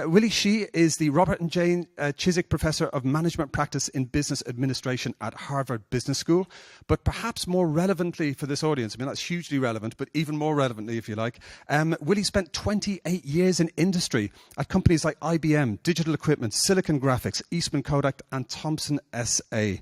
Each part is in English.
Willy Shih is the Robert and Jane Chizik Professor of Management Practice in Business Administration at Harvard Business School. But perhaps more relevantly for this audience, I mean, that's hugely relevant, but even more relevantly, if you like, Willy spent 28 years in industry at companies like IBM, Digital Equipment, Silicon Graphics, Eastman Kodak, and Thomson SA.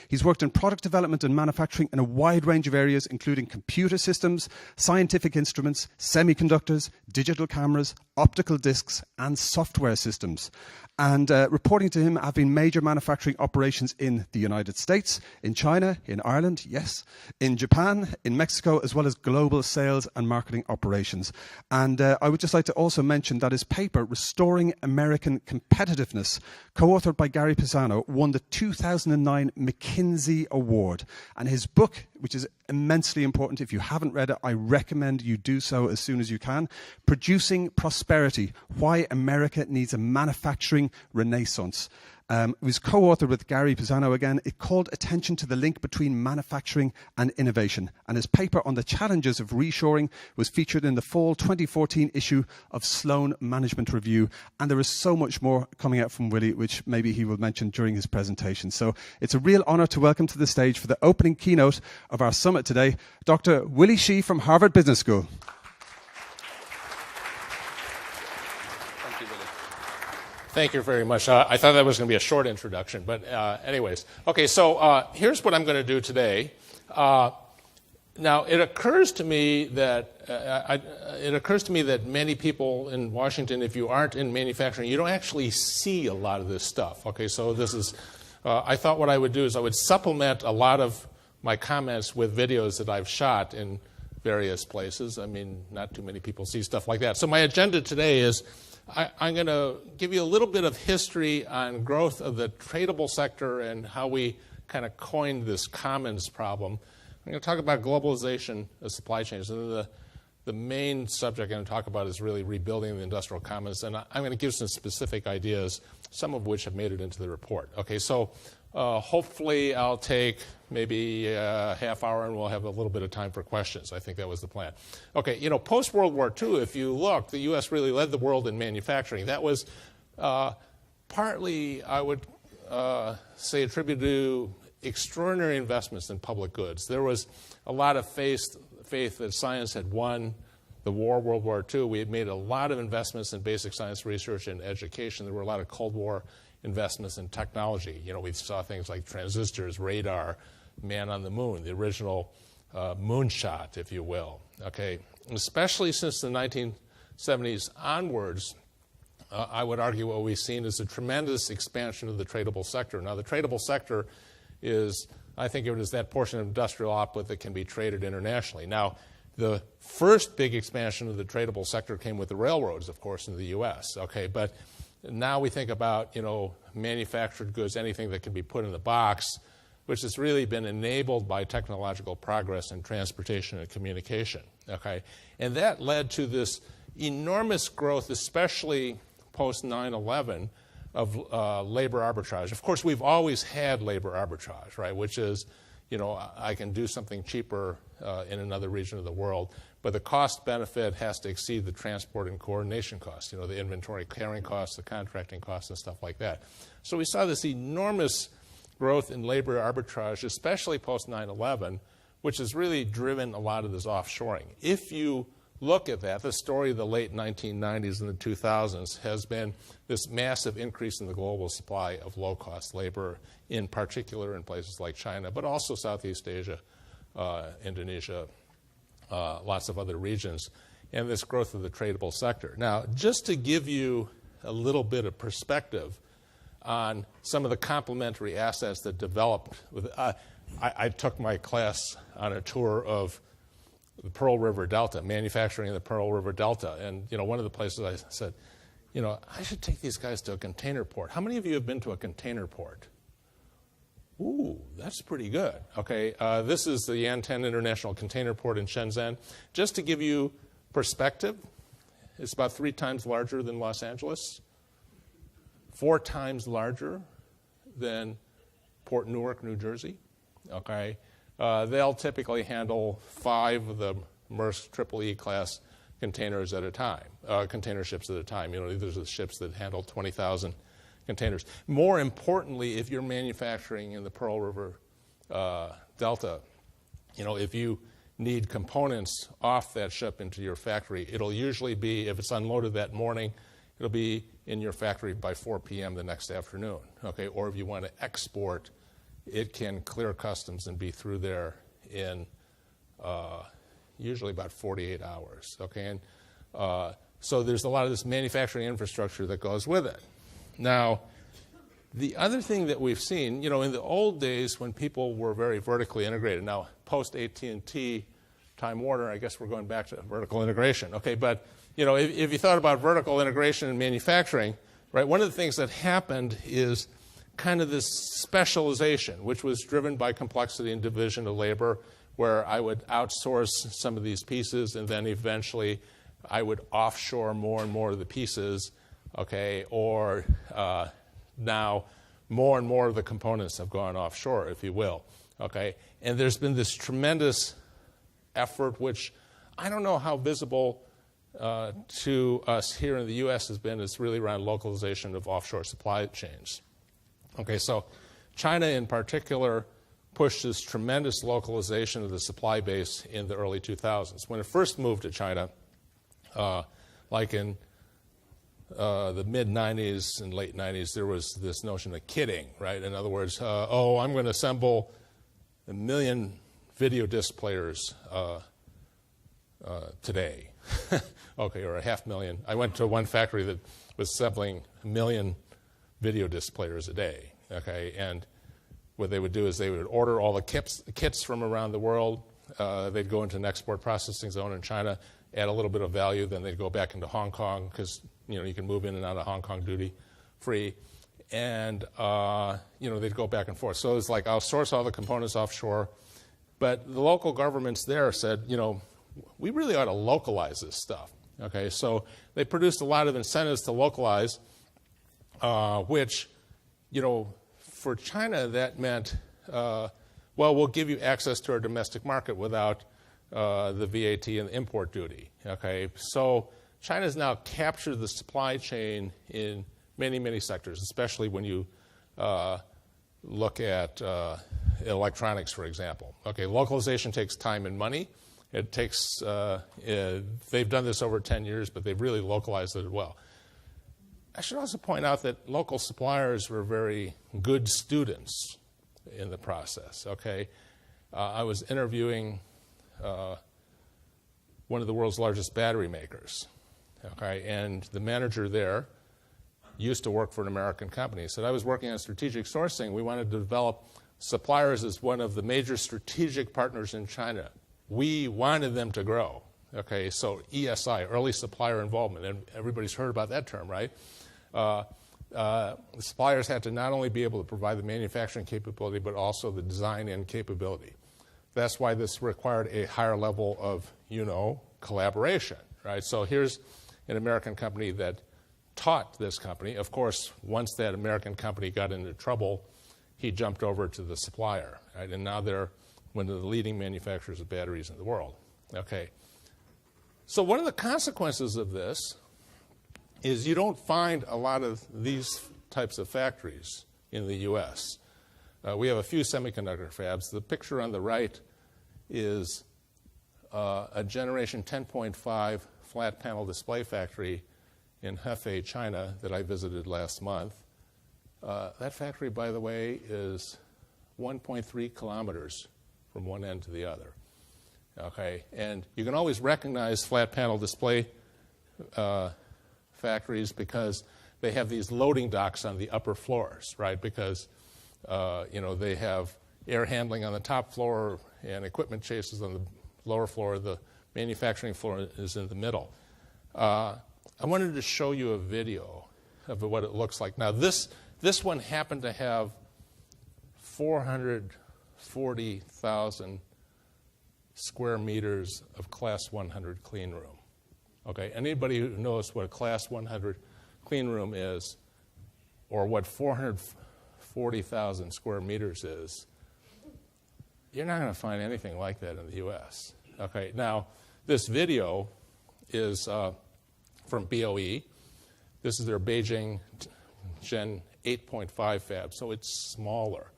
He's worked in product development and manufacturing in a wide range of areas, including computer systems, scientific instruments, semiconductors, digital cameras, optical discs, and software systems. And reporting to him have been major manufacturing operations in the United States, in China, in Ireland, yes, in Japan, in Mexico, as well as global sales and marketing operations. And I would just like to also mention that his paper, Restoring American Competitiveness, co-authored by Gary Pisano, won the 2009 McKinsey Award. And his book, which is immensely important, if you haven't read it, I recommend you do so as soon as you can, Producing Prosperity, Why America Needs a Manufacturing Renaissance. It was co-authored with Gary Pisano again. It called attention to the link between manufacturing and innovation. And his paper on the challenges of reshoring was featured in the fall 2014 issue of Sloan Management Review. And there is so much more coming out from Willy, which maybe he will mention during his presentation. So it's a real honor to welcome to the stage for the opening keynote of our summit today, Dr. Willy Shih from Harvard Business School. Thank you very much. I thought that was going to be a short introduction, but anyways. Okay, so here's what I'm going to do today. Now, it occurs to me that many people in Washington, if you aren't in manufacturing, you don't actually see a lot of this stuff. Okay, so this is. I thought what I would do is I would supplement a lot of my comments with videos that I've shot in various places. I mean, not too many people see stuff like that. So my agenda today is. I'm going to give you a little bit of history on growth of the tradable sector and how we kind of coined this commons problem. I'm going to talk about globalization of supply chains. And the main subject I'm going to talk about is really rebuilding the industrial commons. And I'm going to give some specific ideas, some of which have made it into the report. Okay, so hopefully I'll take maybe a half hour and we'll have a little bit of time for questions. I think that was the plan. Okay, you know, post-World War II, if you look, the U.S. really led the world in manufacturing. That was partly, I would say, attributed to extraordinary investments in public goods. There was a lot of faith that science had won the war, World War II. We had made a lot of investments in basic science research and education. There were a lot of Cold War investments in technology. You know, we saw things like transistors, radar, man on the moon, the original moonshot, if you will. Okay, and especially since the 1970s onwards, I would argue what we've seen is a tremendous expansion of the tradable sector. Now, the tradable sector is, I think of it as that portion of industrial output that can be traded internationally. Now, the first big expansion of the tradable sector came with the railroads, of course, in the U.S. Okay, but now we think about, you know, manufactured goods, anything that can be put in the box, which has really been enabled by technological progress in transportation and communication. Okay, and that led to this enormous growth, especially post 9/11, of labor arbitrage. Of course, we've always had labor arbitrage, right? Which is, you know, I can do something cheaper in another region of the world, but the cost benefit has to exceed the transport and coordination costs, you know, the inventory carrying costs, the contracting costs, and stuff like that. So we saw this enormous growth in labor arbitrage, especially post 9/11, which has really driven a lot of this offshoring. If you look at that, the story of the late 1990s and the 2000s has been this massive increase in the global supply of low-cost labor, in particular in places like China, but also Southeast Asia, Indonesia, lots of other regions, and this growth of the tradable sector. Now, just to give you a little bit of perspective on some of the complementary assets that developed. I took my class on a tour of the Pearl River Delta, manufacturing in the Pearl River Delta, and you know, one of the places I said, you know, I should take these guys to a container port. How many of you have been to a container port? Ooh, that's pretty good. Okay, this is the Yantian International Container Port in Shenzhen. Just to give you perspective, it's about 3 times larger than Los Angeles, 4 times larger than Port Newark, New Jersey. Okay, they'll typically handle 5 of the Maersk Triple E class containers at a time, container ships at a time. You know, these are ships that handle 20,000 containers. More importantly, if you're manufacturing in the Pearl River Delta, you know, if you need components off that ship into your factory, it'll usually be, if it's unloaded that morning, it'll be in your factory by 4 p.m. the next afternoon, okay? Or if you want to export, it can clear customs and be through there in usually about 48 hours, okay? And so there's a lot of this manufacturing infrastructure that goes with it. Now, the other thing that we've seen, you know, in the old days when people were very vertically integrated, now post AT&T Time Warner, I guess we're going back to vertical integration, okay? But, you know, if you thought about vertical integration in manufacturing, right, one of the things that happened is kind of this specialization, which was driven by complexity and division of labor, where I would outsource some of these pieces, and then eventually I would offshore more and more of the pieces, okay? Or now more and more of the components have gone offshore, if you will, okay? And there's been this tremendous effort, which I don't know how visible to us here in the U.S. has been. It's really around localization of offshore supply chains. Okay, so China in particular pushed this tremendous localization of the supply base in the early 2000s. When it first moved to China, like in the mid-'90s and late '90s, there was this notion of kitting, right? In other words, I'm going to assemble 1 million video disc players today, okay, or 500,000. I went to one factory that was assembling 1 million video disc players a day, okay? And what they would do is they would order all the kits from around the world. They'd go into an export processing zone in China, add a little bit of value, then they'd go back into Hong Kong because, you know, you can move in and out of Hong Kong duty free. And, you know, they'd go back and forth. So it's like, I'll source all the components offshore. But the local governments there said, you know, we really ought to localize this stuff. Okay, so they produced a lot of incentives to localize, which, you know, for China that meant, well, we'll give you access to our domestic market without the VAT and the import duty. Okay, so China's now captured the supply chain in many, many sectors, especially when you look at electronics, for example. Okay, localization takes time and money. It takes, they've done this over 10 years, but they've really localized it well. I should also point out that local suppliers were very good students in the process, okay? I was interviewing one of the world's largest battery makers, okay? And the manager there used to work for an American company. He said, I was working on strategic sourcing. We wanted to develop suppliers as one of the major strategic partners in China. We wanted them to grow. Okay, so ESI, early supplier involvement, and everybody's heard about that term, right? The suppliers had to not only be able to provide the manufacturing capability, but also the design and capability. That's why this required a higher level of, you know, collaboration, right? So here's an American company that taught this company. Of course, once that American company got into trouble, he jumped over to the supplier, right? And now they're one of the leading manufacturers of batteries in the world. Okay. So one of the consequences of this is you don't find a lot of these types of factories in the U.S. We have a few semiconductor fabs. The picture on the right is a Generation 10.5 flat panel display factory in Hefei, China, that I visited last month. That factory, by the way, is 1.3 kilometers from one end to the other. Okay, and you can always recognize flat panel display factories because they have these loading docks on the upper floors, right? Because you know, they have air handling on the top floor and equipment chases on the lower floor. The manufacturing floor is in the middle. I wanted to show you a video of what it looks like. Now, this one happened to have 440,000 square meters of Class 100 clean room. Okay, anybody who knows what a Class 100 clean room is, or what 440,000 square meters is, you're not going to find anything like that in the U.S. Okay, now this video is from BOE. This is their Beijing Gen 8.5 fab, so it's smaller.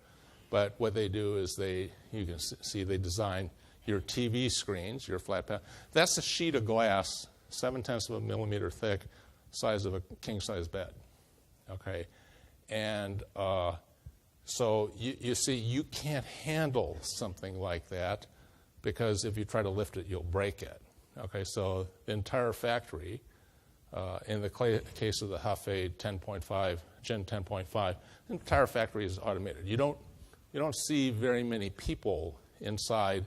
But what they do is you can see they design your TV screens, your flat panel. That's a sheet of glass, 0.7 of a millimeter thick, size of a king-size bed. Okay, and so you see, you can't handle something like that because if you try to lift it, you'll break it. Okay, so the entire factory, in the case of the Hefei 10.5, Gen 10.5, the entire factory is automated. You don't see very many people inside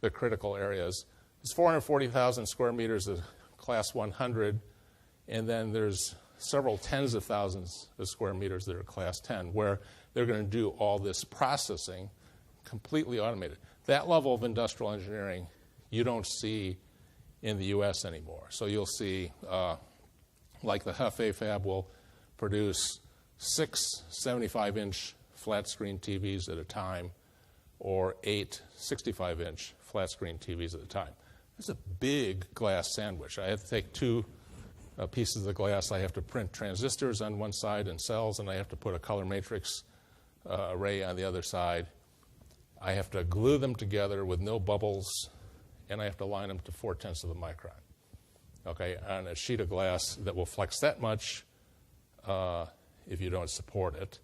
the critical areas. It's 440,000 square meters of class 100, and then there's several tens of thousands of square meters that are class 10, where they're going to do all this processing completely automated. That level of industrial engineering you don't see in the U.S. anymore. So you'll see, like the Hefei fab will produce 6 75-inch flat-screen TVs at a time, or 8 65-inch flat-screen TVs at a time. It's a big glass sandwich. I have to take 2 pieces of glass. I have to print transistors on one side and cells, and I have to put a color matrix array on the other side. I have to glue them together with no bubbles, and I have to line them to 0.4 of a micron. Okay, on a sheet of glass that will flex that much if you don't support it.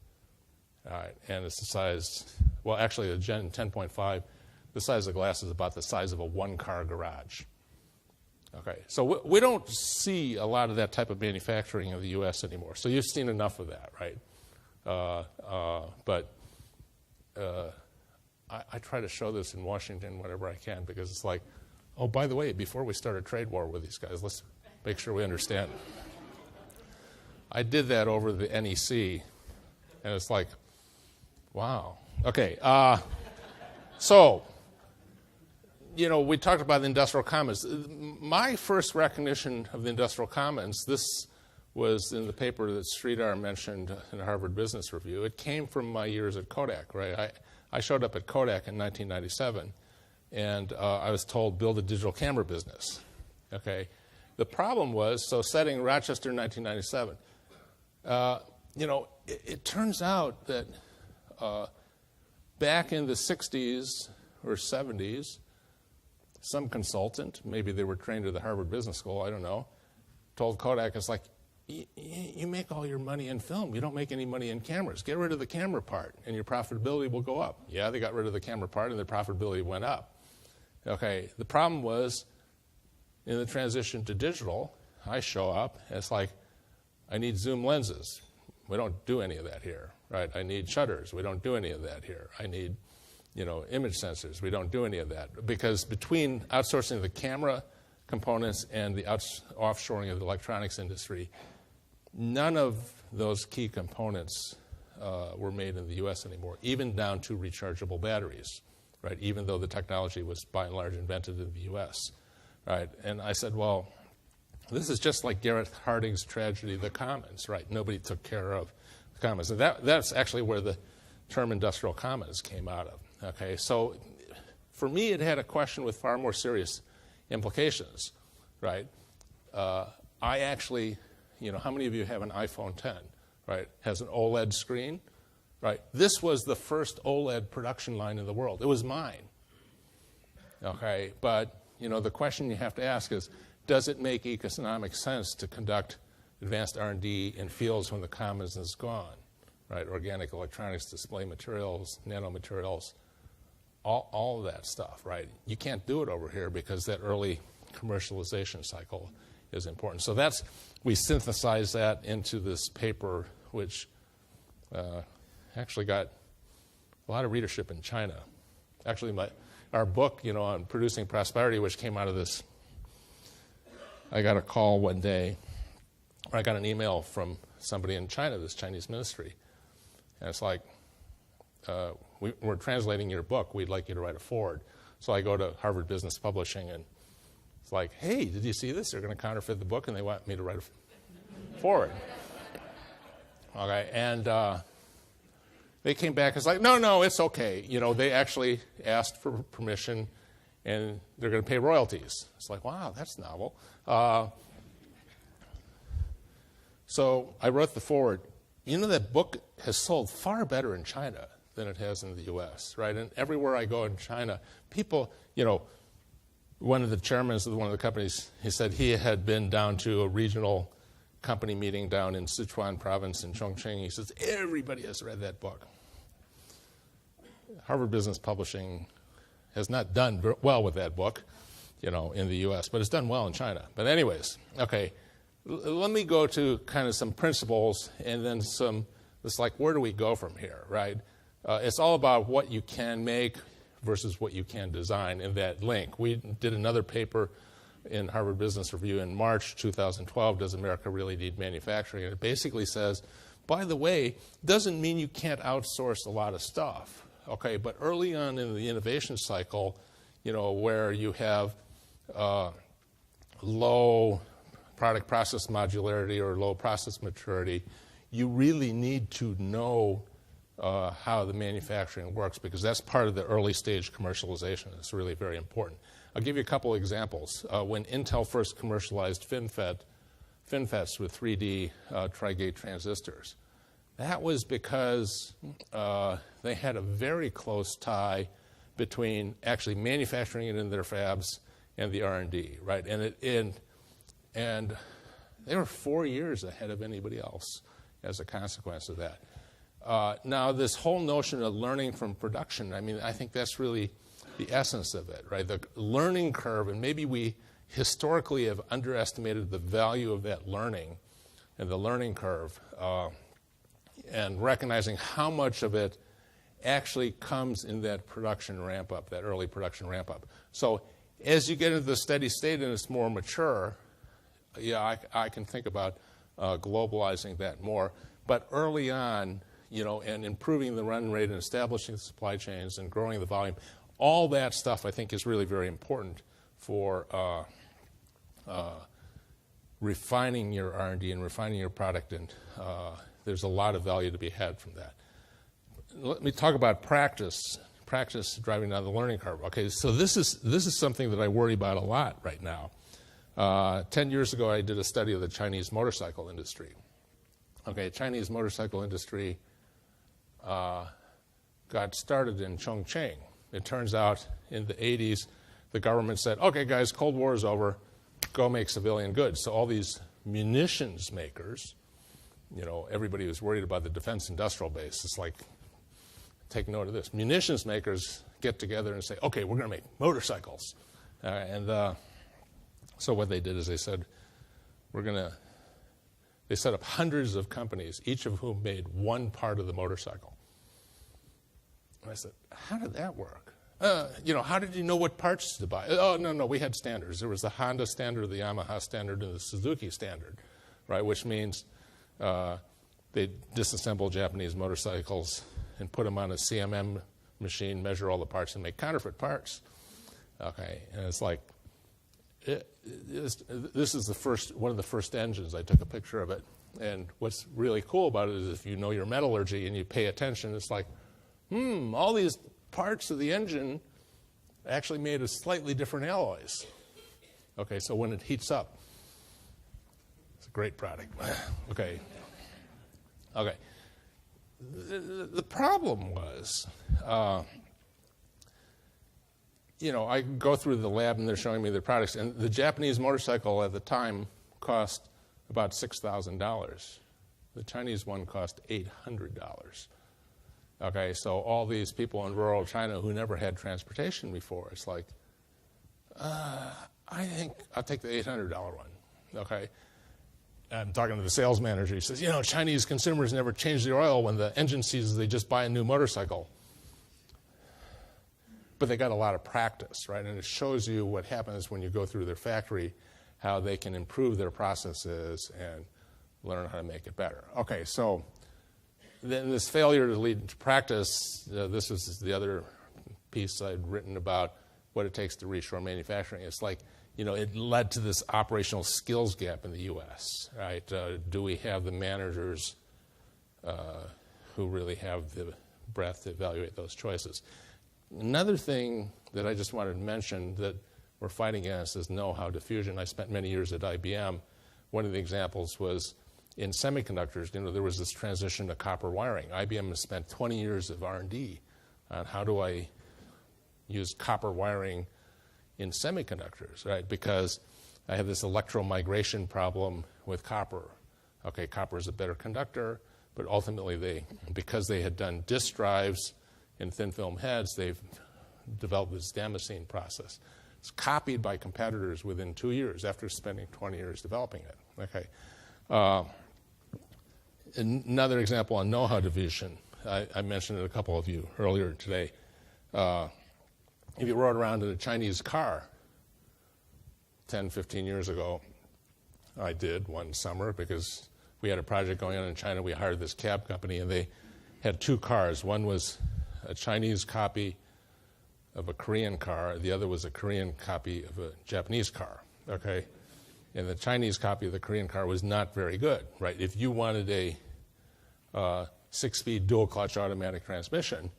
All right, and it's the size, well, actually, the Gen 10.5, the size of the glass is about the size of a one-car garage. Okay, so we don't see a lot of that type of manufacturing in the U.S. anymore. So you've seen enough of that, right? But I try to show this in Washington whenever I can, because it's like, oh, by the way, before we start a trade war with these guys, let's make sure we understand. I did that over the NEC, and it's like, wow. Okay, so, you know, we talked about the Industrial Commons. My first recognition of the Industrial Commons, this was in the paper that Sridhar mentioned in Harvard Business Review. It came from my years at Kodak, right? I showed up at Kodak in 1997, and I was told, build a digital camera business. Okay, the problem was, so setting Rochester in 1997, you know, it turns out that back in the 60s or 70s, some consultant, maybe they were trained at the Harvard Business School, I don't know, told Kodak, it's like, you make all your money in film. You don't make any money in cameras. Get rid of the camera part, and your profitability will go up. Yeah, they got rid of the camera part, and their profitability went up. Okay, the problem was, in the transition to digital, I show up, and it's like, I need zoom lenses. We don't do any of that here, right? I need shutters. We don't do any of that here. I need, you know, image sensors. We don't do any of that. Because between outsourcing the camera components and the offshoring of the electronics industry, none of those key components were made in the U.S. anymore, even down to rechargeable batteries, right? Even though the technology was by and large invented in the U.S., right? And I said, well, this is just like Garrett Harding's tragedy, The Commons, right? Nobody took care of the commons. And that's actually where the term industrial commons came out of, okay? So for me, it had a question with far more serious implications, right? I actually, you know, how many of you have an iPhone 10, right? Has an OLED screen, right? This was the first OLED production line in the world. It was mine, okay? But, you know, the question you have to ask is, does it make economic sense to conduct advanced R&D in fields when the commons is gone, right? Organic electronics, display materials, nanomaterials, all of that stuff, right? You can't do it over here because that early commercialization cycle is important. So we synthesized that into this paper, which actually got a lot of readership in China. Actually, our book, you know, on producing prosperity, which came out of this, I got a call one day, or I got an email from somebody in China, this Chinese ministry, and it's like, we're translating your book. We'd like you to write a foreword. So I go to Harvard Business Publishing, and it's like, hey, did you see this? They're going to counterfeit the book, and they want me to write a foreword. Okay, and they came back. It's like, no, it's okay. You know, they actually asked for permission, and they're going to pay royalties. It's like, wow, that's novel. So I wrote the foreword. You know, that book has sold far better in China than it has in the U.S., right? And everywhere I go in China, people, you know, one of the chairmen of one of the companies, he said he had been down to a regional company meeting down in Sichuan province in Chongqing. He says, everybody has read that book. Harvard Business Publishing has not done well with that book, you know, in the U.S., but it's done well in China. But anyways, okay, let me go to kind of some principles and then it's like, where do we go from here, right? It's all about what you can make versus what you can design in that link. We did another paper in Harvard Business Review in March 2012, Does America Really Need Manufacturing? And it basically says, by the way, doesn't mean you can't outsource a lot of stuff, okay? But early on in the innovation cycle, you know, where you have low product process modularity or low process maturity, you really need to know how the manufacturing works, because that's part of the early stage commercialization. It's really very important. I'll give you a couple of examples. When Intel first commercialized FinFETs with 3D tri-gate transistors, that was because they had a very close tie between actually manufacturing it in their fabs and the R&D, right? And they were 4 years ahead of anybody else as a consequence of that. Now, this whole notion of learning from production, I mean, I think that's really the essence of it, right? The learning curve, and maybe we historically have underestimated the value of that learning and the learning curve, and recognizing how much of it actually comes in that production ramp-up, that early production ramp-up. So as you get into the steady state and it's more mature, yeah, I can think about globalizing that more. But early on, you know, and improving the run rate and establishing the supply chains and growing the volume, all that stuff I think is really very important for refining your R&D and refining your product, and there's a lot of value to be had from that. Let me talk about practice driving down the learning curve. Okay, so this is something that I worry about a lot right now. 10 years ago, I did a study of the Chinese motorcycle industry. Okay, Chinese motorcycle industry got started in Chongqing. It turns out in the 80s, the government said, okay, guys, Cold War is over. Go make civilian goods. So all these munitions makers, you know, everybody was worried about the defense industrial base. It's like, take note of this. Munitions makers get together and say, okay, we're going to make motorcycles. So what they did is they said, they set up hundreds of companies, each of whom made one part of the motorcycle. And I said, how did that work? You know, how did you know what parts to buy? Oh, no, we had standards. There was the Honda standard, the Yamaha standard, and the Suzuki standard, right? Which means they disassemble Japanese motorcycles and put them on a CMM machine, measure all the parts, and make counterfeit parts. Okay, and it's like, this is one of the first engines. I took a picture of it, and what's really cool about it is if you know your metallurgy and you pay attention, it's like, all these parts of the engine actually made of slightly different alloys. Okay, so when it heats up, it's a great product. Okay. The problem was, you know, I go through the lab and they're showing me their products, and the Japanese motorcycle at the time cost about $6,000. The Chinese one cost $800. Okay, so all these people in rural China who never had transportation before, it's like, I think I'll take the $800 one. Okay, I'm talking to the sales manager. He says, you know, Chinese consumers never change the oil when the engine seizes. They just buy a new motorcycle. But they got a lot of practice, right? And it shows you what happens when you go through their factory, how they can improve their processes and learn how to make it better. Okay, so then this failure to lead to practice, this is the other piece I'd written about what it takes to reshore manufacturing. It's like, you know, it led to this operational skills gap in the U.S., right? Do we have the managers who really have the breadth to evaluate those choices? Another thing that I just wanted to mention that we're fighting against is know-how diffusion. I spent many years at IBM. One of the examples was in semiconductors. There was this transition to copper wiring. IBM has spent 20 years of R&D on how do I use copper wiring in semiconductors, right? Because I have this electromigration problem with copper. Okay, copper is a better conductor, but ultimately because they had done disk drives in thin film heads, they've developed this Damascene process. It's copied by competitors within 2 years after spending 20 years developing it. Okay. Another example on know-how diffusion. I mentioned it to a couple of you earlier today. If you rode around in a Chinese car 10, 15 years ago, I did one summer because we had a project going on in China. We hired this cab company, and they had 2 cars. One was a Chinese copy of a Korean car. The other was a Korean copy of a Japanese car, okay? And the Chinese copy of the Korean car was not very good, right? If you wanted a 6-speed dual-clutch automatic transmission,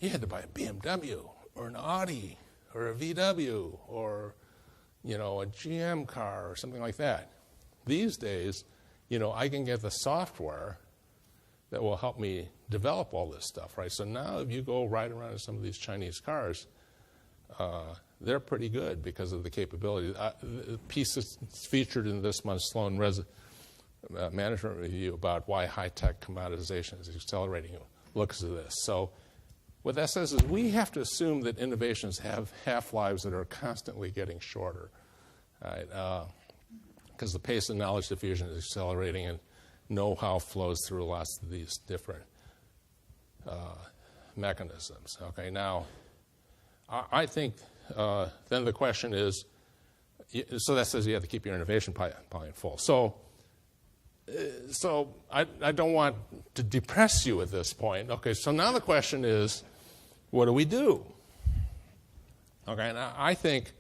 you had to buy a BMW or an Audi or a VW or, a GM car or something like that. These days, I can get the software that will help me develop all this stuff, right? So now if you go ride around in some of these Chinese cars, they're pretty good because of the capability. The piece that's featured in this month's Sloan Management Review about why high-tech commoditization is accelerating looks at this. So what that says is we have to assume that innovations have half-lives that are constantly getting shorter, right? Because the pace of knowledge diffusion is accelerating and know-how flows through lots of these different mechanisms. Okay, now, I think then the question is, so that says you have to keep your innovation pipeline full. So I don't want to depress you at this point. Okay, so now the question is, what do we do? Okay, and I think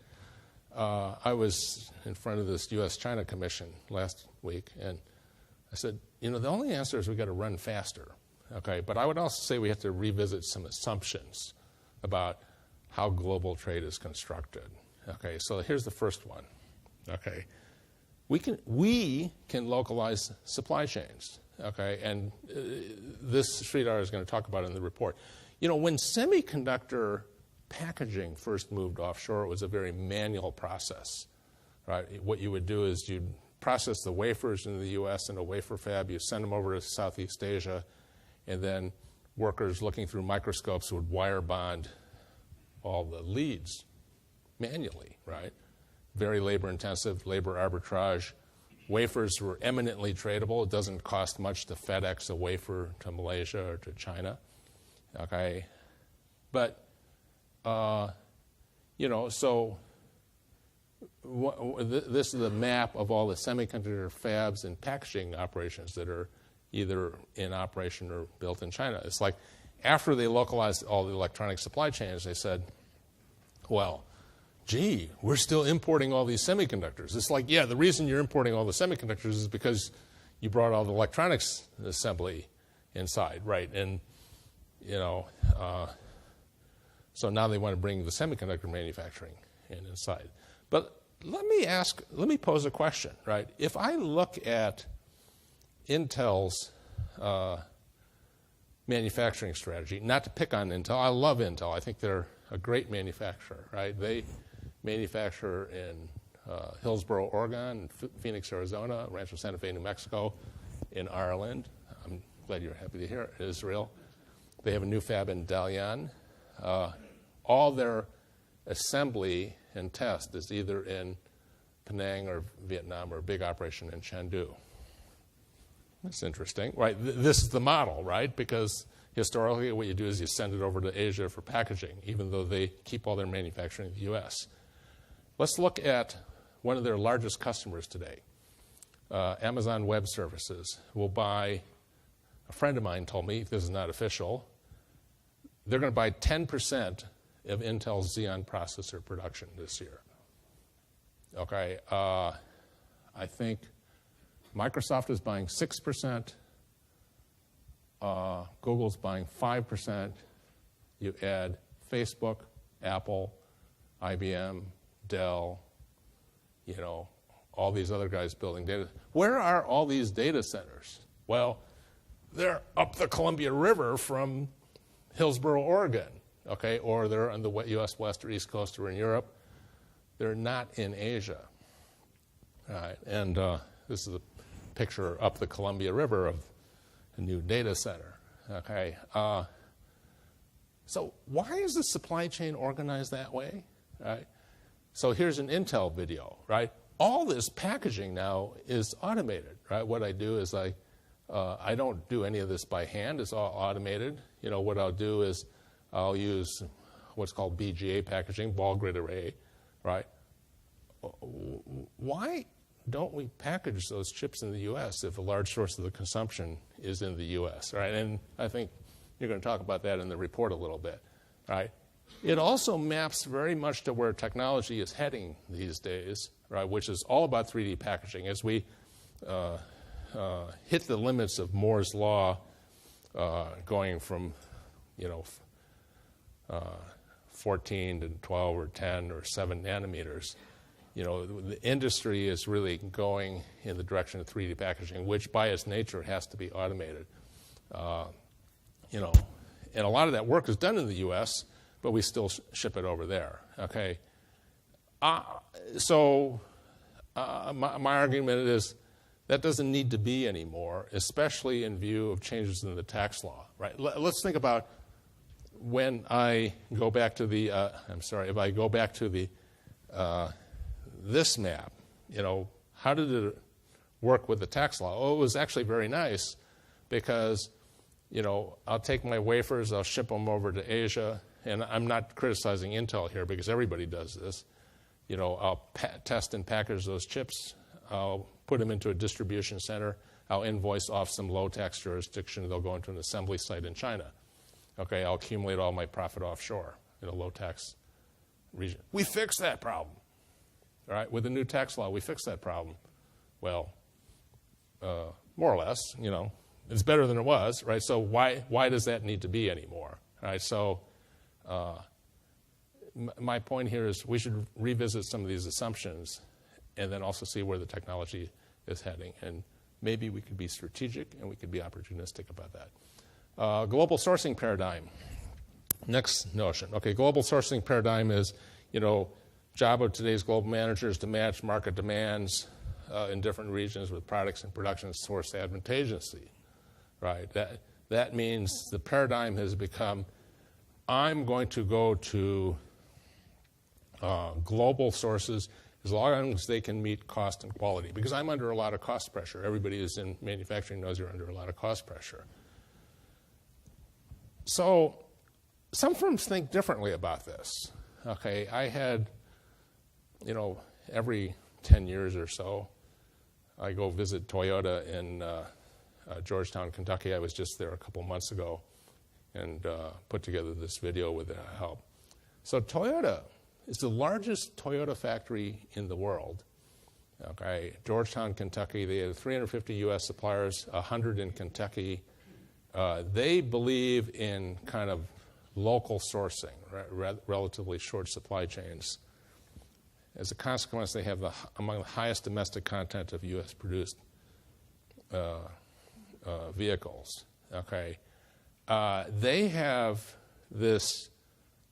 I was in front of this U.S.-China Commission last week, and I said, the only answer is we've got to run faster. Okay, but I would also say we have to revisit some assumptions about how global trade is constructed. Okay, so here's the first one. Okay, we can localize supply chains. Okay, and this Sridhar is going to talk about it in the report. When semiconductor packaging first moved offshore, it was a very manual process. Right, what you would do is you'd process the wafers in the U.S. in a wafer fab, you send them over to Southeast Asia, and then workers looking through microscopes would wire bond all the leads manually, right? Very labor-intensive, labor arbitrage. Wafers were eminently tradable. It doesn't cost much to FedEx a wafer to Malaysia or to China, okay? But, so this is a map of all the semiconductor fabs and packaging operations that are either in operation or built in China. It's like after they localized all the electronic supply chains, they said, well, gee, we're still importing all these semiconductors. It's like, yeah, the reason you're importing all the semiconductors is because you brought all the electronics assembly inside, right? And, so now they want to bring the semiconductor manufacturing inside. But let me pose a question, right? If I look at Intel's manufacturing strategy, not to pick on Intel, I love Intel. I think they're a great manufacturer, right? They manufacture in Hillsboro, Oregon, Phoenix, Arizona, Rancho Santa Fe, New Mexico, in Ireland. I'm glad you're happy to hear it, Israel. They have a new fab in Dalian. All their assembly and test is either in Penang or Vietnam or a big operation in Chengdu. That's interesting, right? This is the model, right? Because historically what you do is you send it over to Asia for packaging, even though they keep all their manufacturing in the U.S. Let's look at one of their largest customers today. Amazon Web Services will buy, a friend of mine told me, this is not official, they're going to buy 10% of Intel's Xeon processor production this year. Okay, I think Microsoft is buying 6%, Google's buying 5%, you add Facebook Apple, IBM, Dell, all these other guys building data. Where are all these data centers? Well, they're up the Columbia River from Hillsboro, Oregon, okay? Or they're on the U.S. West or East Coast or in Europe. They're not in Asia. All right, and this is a picture up the Columbia River of a new data center, okay? So why is the supply chain organized that way, right? So here's an Intel video, right? All this packaging now is automated, right? What I do is I don't do any of this by hand. It's all automated. What I'll do is I'll use what's called BGA packaging, ball grid array, right? Why don't we package those chips in the U.S. if a large source of the consumption is in the U.S., right? And I think you're going to talk about that in the report a little bit, right? It also maps very much to where technology is heading these days, right, which is all about 3D packaging. As we hit the limits of Moore's law, going from 14 to 12 or 10 or 7 nanometers, the industry is really going in the direction of 3D packaging, which by its nature has to be automated. And a lot of that work is done in the U.S., but we still ship it over there, okay? So my argument is that doesn't need to be anymore, especially in view of changes in the tax law, right? Let's think about when I go back to the, if I go back to the, this map, how did it work with the tax law? Oh, it was actually very nice because, I'll take my wafers, I'll ship them over to Asia, and I'm not criticizing Intel here because everybody does this. I'll test and package those chips. I'll put them into a distribution center. I'll invoice off some low-tax jurisdiction. They'll go into an assembly site in China. Okay, I'll accumulate all my profit offshore in a low-tax region. We fixed that problem. All right, with the new tax law, we fixed that problem. Well, more or less, it's better than it was, right? So why does that need to be anymore? All right, so my point here is we should revisit some of these assumptions and then also see where the technology is heading. And maybe we could be strategic and we could be opportunistic about that. Global sourcing paradigm. Next notion. Okay, global sourcing paradigm is, job of today's global managers to match market demands in different regions with products and production sourced advantageously, right? That means the paradigm has become, I'm going to go to global sources as long as they can meet cost and quality, because I'm under a lot of cost pressure. Everybody who's in manufacturing knows you're under a lot of cost pressure. So some firms think differently about this. Okay, I had, every 10 years or so, I go visit Toyota in Georgetown, Kentucky. I was just there a couple months ago and put together this video with their help. So Toyota is the largest Toyota factory in the world. Okay, Georgetown, Kentucky, they have 350 U.S. suppliers, 100 in Kentucky. They believe in kind of local sourcing, relatively short supply chains. As a consequence, they have among the highest domestic content of U.S. produced vehicles. Okay, they have this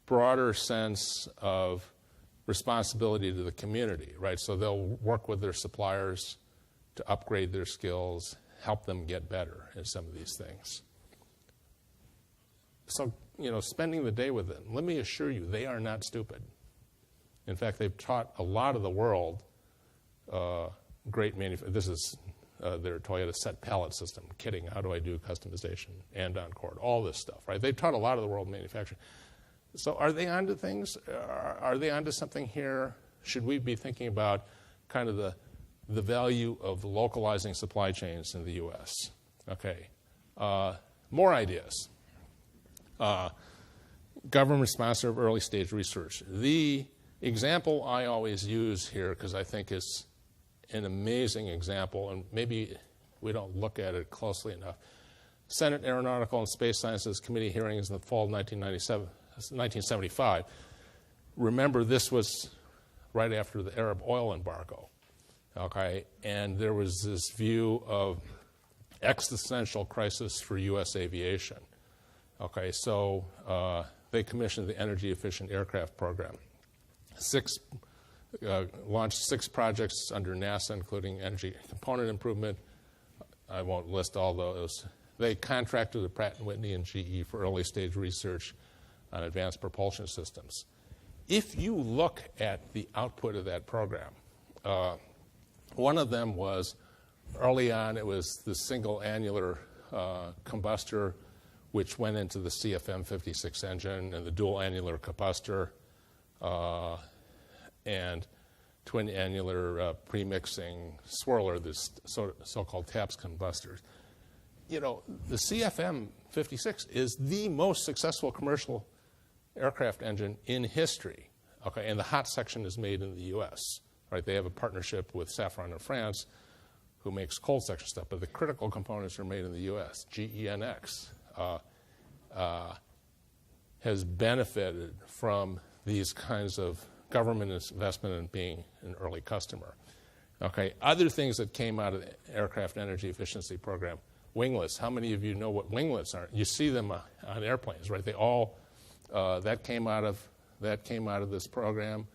broader sense of responsibility to the community, right? So they'll work with their suppliers to upgrade their skills, help them get better in some of these things. So, spending the day with them, let me assure you, they are not stupid. In fact, they've taught a lot of the world great manufacturing. This is their Toyota set pallet system, kitting, how do I do customization, and on cord, all this stuff, right? They've taught a lot of the world manufacturing. So are they onto things? Are they onto something here? Should we be thinking about kind of the value of localizing supply chains in the U.S.? Okay. More ideas. Government sponsored early stage research. The example I always use here, because I think it's an amazing example, and maybe we don't look at it closely enough. Senate Aeronautical and Space Sciences Committee hearings in the fall of 1975. remember, this was right after the Arab oil embargo, okay? And there was this view of existential crisis for U.S. aviation. Okay, so they commissioned the Energy Efficient Aircraft Program. Launched 6 projects under NASA, including energy component improvement. I won't list all those. They contracted with Pratt & Whitney and GE for early stage research on advanced propulsion systems. If you look at the output of that program, one of them was, early on, it was the single annular combustor, which went into the CFM56 engine, and the dual annular combustor, and twin annular premixing swirler, this so-called TAPS combustors. You know, the CFM56 is the most successful commercial aircraft engine in history. Okay, and the hot section is made in the U.S. Right? They have a partnership with Safran in France, who makes cold section stuff, but the critical components are made in the U.S. GENX has benefited from these kinds of government investment in being an early customer. Okay, other things that came out of the Aircraft Energy Efficiency Program, winglets. How many of you know what winglets are? You see them on airplanes, right? They all that came out of this program.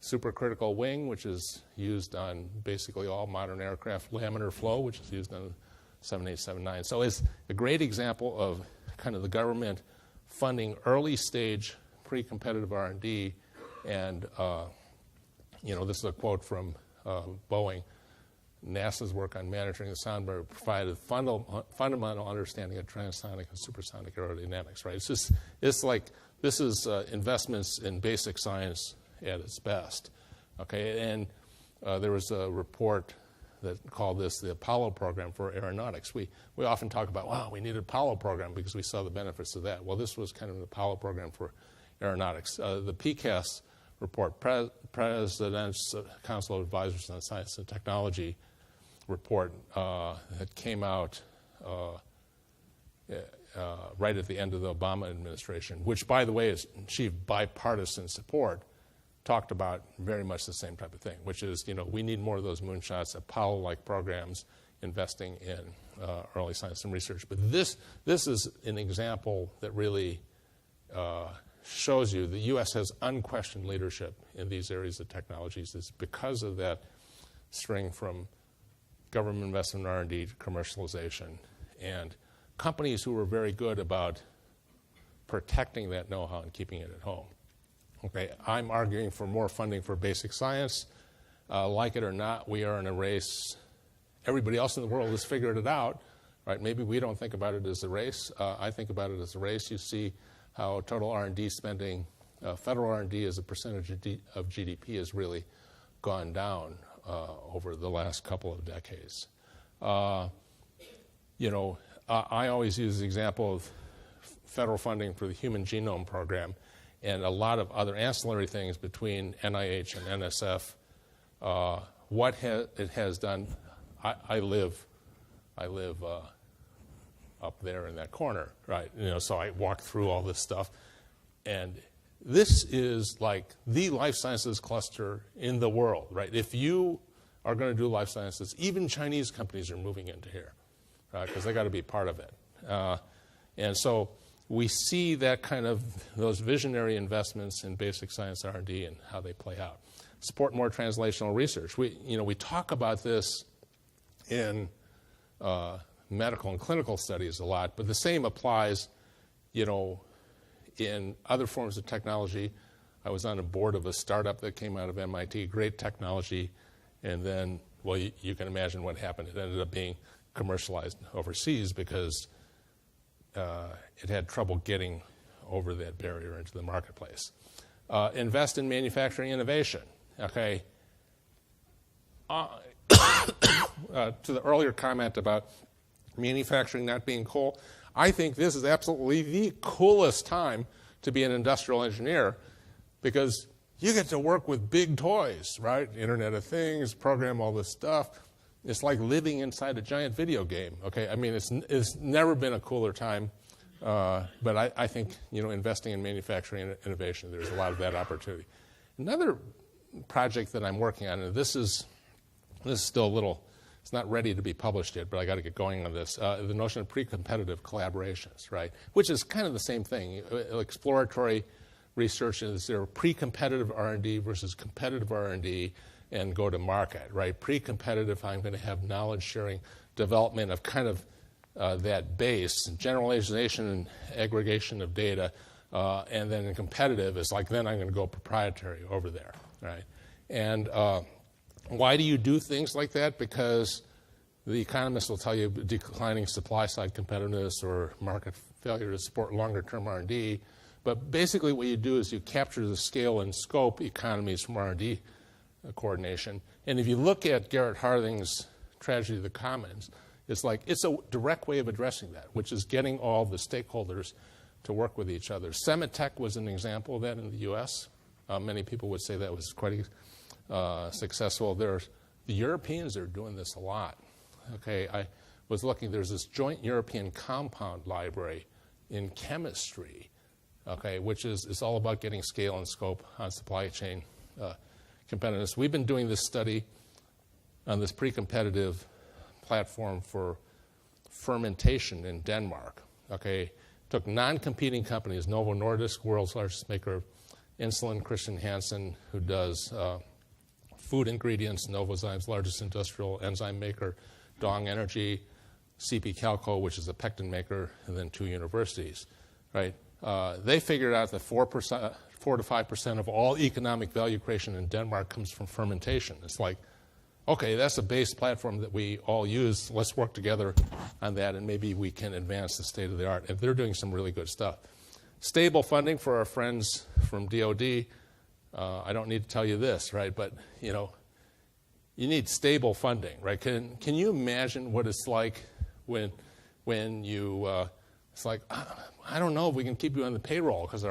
Supercritical wing, which is used on basically all modern aircraft. Laminar flow, which is used on 7879. So it's a great example of kind of the government funding early stage pre-competitive R&D. And you know, this is a quote from Boeing. NASA's work on monitoring the sound barrier provided fundamental understanding of transonic and supersonic aerodynamics. Right? It's like this is investments in basic science at its best. Okay, and there was a report that called this the Apollo program for aeronautics. We often talk about, wow, we need an Apollo program because we saw the benefits of that. Well, this was kind of an Apollo program for aeronautics. The PCAS report, President's Council of Advisors on Science and Technology report that came out right at the end of the Obama administration, which, by the way, has achieved bipartisan support, talked about very much the same type of thing, which is, you know, we need more of those moonshots, Apollo-like programs, investing in early science and research. But this is an example that really shows you the U.S. has unquestioned leadership in these areas of technologies. It's because of that string from government investment in R&D to commercialization, and companies who were very good about protecting that know-how and keeping it at home. Okay, I'm arguing for more funding for basic science. Like it or not, we are in a race. Everybody else in the world has figured it out, right? Maybe we don't think about it as a race. I think about it as a race. You see how total R&D spending, federal R&D as a percentage of GDP has really gone down over the last couple of decades. You know, I always use the example of federal funding for the Human Genome Program and a lot of other ancillary things between NIH and NSF. What it has done, I live up there in that corner, right? You know, so I walk through all this stuff, and this is like the life sciences cluster in the world, right? If you are going to do life sciences, even Chinese companies are moving into here, right? Because they got to be part of it, and so we see that kind of those visionary investments in basic science R&D and how they play out. Support more translational research. We talk about this in medical and clinical studies a lot, but the same applies, you know, in other forms of technology. I was on a board of a startup that came out of MIT, great technology, and then, well, you can imagine what happened. It ended up being commercialized overseas because it had trouble getting over that barrier into the marketplace. Invest in manufacturing innovation. Okay. To the earlier comment about manufacturing not being cool, I think this is absolutely the coolest time to be an industrial engineer because you get to work with big toys, right? Internet of Things, program all this stuff. It's like living inside a giant video game, okay? I mean, it's never been a cooler time But I think, investing in manufacturing and innovation, there's a lot of that opportunity. Another project that I'm working on, and this is still a little, it's not ready to be published yet, but I got to get going on this. The notion of pre-competitive collaborations, right? Which is kind of the same thing. Exploratory research is there pre-competitive R&D versus competitive R&D and go to market, right? Pre-competitive, I'm going to have knowledge sharing, development of kind of that base, generalization and aggregation of data, and then in competitive is like then I'm going to go proprietary over there, right? And why do you do things like that? Because the economists will tell you declining supply-side competitiveness or market failure to support longer-term R&D. But basically what you do is you capture the scale and scope economies from R&D coordination. And if you look at Garrett Harding's Tragedy of the Commons, it's a direct way of addressing that, which is getting all the stakeholders to work with each other. Semitech was an example of that in the U.S. Many people would say that was quite successful. The Europeans are doing this a lot. Okay, I was looking, there's this joint European compound library in chemistry, okay, which is all about getting scale and scope on supply chain competitiveness. We've been doing this study on this pre-competitive platform for fermentation in Denmark. Okay, took non-competing companies, Novo Nordisk, world's largest maker of insulin, Christian Hansen, who does food ingredients, Novozymes, largest industrial enzyme maker, Dong Energy, CP Calco, which is a pectin maker, and then 2 universities. Right? They figured out that 4 to 5% of all economic value creation in Denmark comes from fermentation. It's like, okay, that's a base platform that we all use. Let's work together on that, and maybe we can advance the state of the art. And they're doing some really good stuff. Stable funding for our friends from DOD. I don't need to tell you this, right? But you need stable funding, right? Can you imagine what it's like when you it's like, I don't know if we can keep you on the payroll because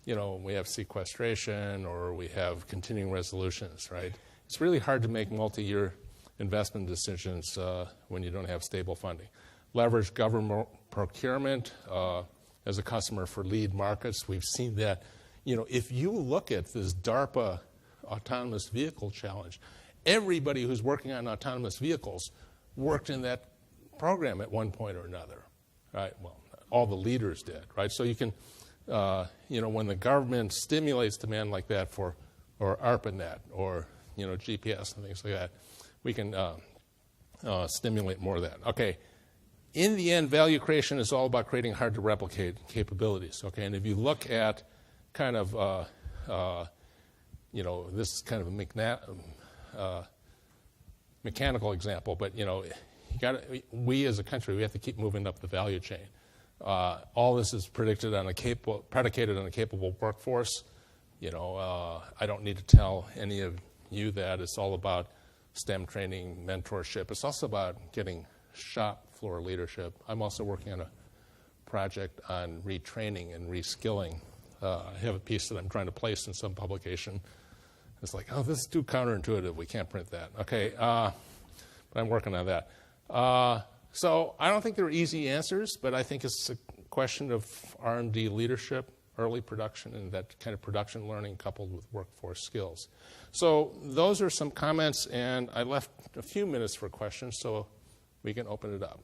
we have sequestration or we have continuing resolutions, right? It's really hard to make multi-year investment decisions when you don't have stable funding. Leverage government procurement as a customer for lead markets. We've seen that. If you look at this DARPA autonomous vehicle challenge, everybody who's working on autonomous vehicles worked in that program at one point or another, right? Well, all the leaders did, right? So you can, when the government stimulates demand like that or ARPANET or GPS and things like that, we can stimulate more of that. Okay, in the end, value creation is all about creating hard-to-replicate capabilities. Okay, and if you look at kind of, this is kind of a mechanical example, but we as a country, we have to keep moving up the value chain. All this is predicated on a capable workforce. I don't need to tell any of you that. It's all about STEM training, mentorship. It's also about getting shop floor leadership. I'm also working on a project on retraining and reskilling. I have a piece that I'm trying to place in some publication. It's like, oh, this is too counterintuitive. We can't print that. Okay, but I'm working on that. So I don't think there are easy answers, but I think it's a question of R&D leadership, early production, and that kind of production learning coupled with workforce skills. So those are some comments, and I left a few minutes for questions, so we can open it up.